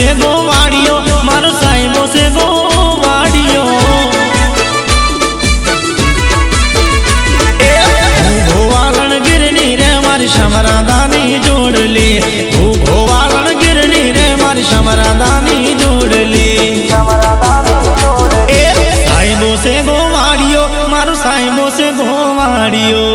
से गोवाड़ियो मारो साहिबो से गोवाड़ियो गोवालन गिरनी रे मारी समरादानी जोड़ ली गोवालन गिरनी रे मारी समरादानी जोड़ ली साहिबो से गोवाड़ियो मारो साहिबो से गोवाड़ियो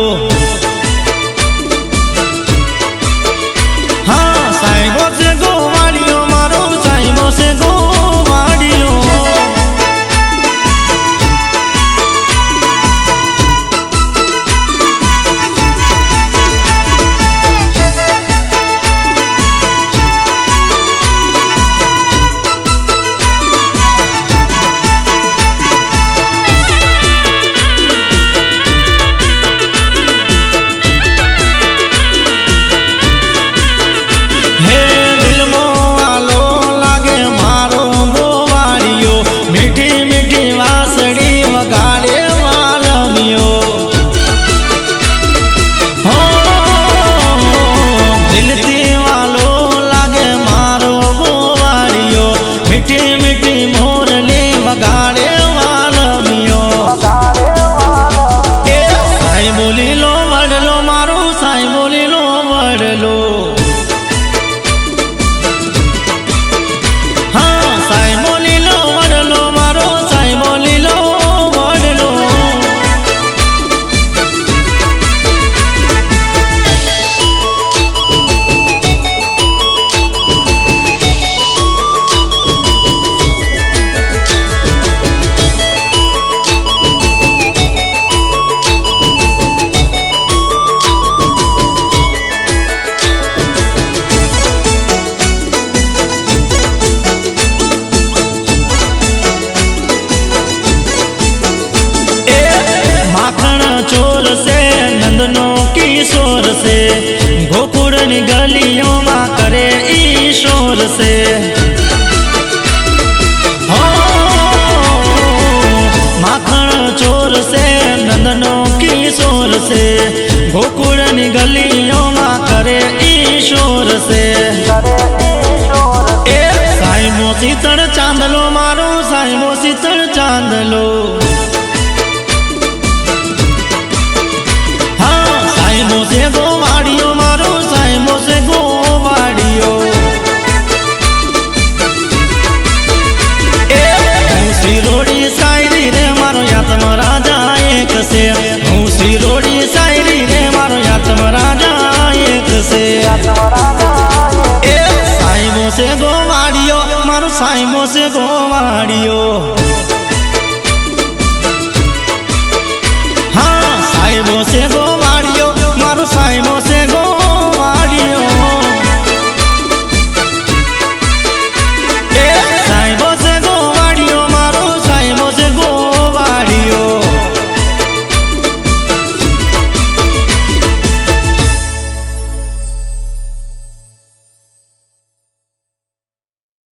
किशोर से गोकुड़ गलियों में करे ईशोर से हो माखण चोर से नंदनो किशोर से गोकुड़ गलियों में करे ईशोर से साहिबो शीतल चांदलो मारो साहिबो शीतल चांदलो साहिबो से गोवाड़ियो मारो साहिबो से गोवाड़ियो श्री रोड़ी सायरी रे मारो यातम राजा एक से श्री रोड़ी सायरी रे मारो यातम राजा एक से साहिबो से गोवाड़ियो मारो साहिबो से गोवाड़ियो।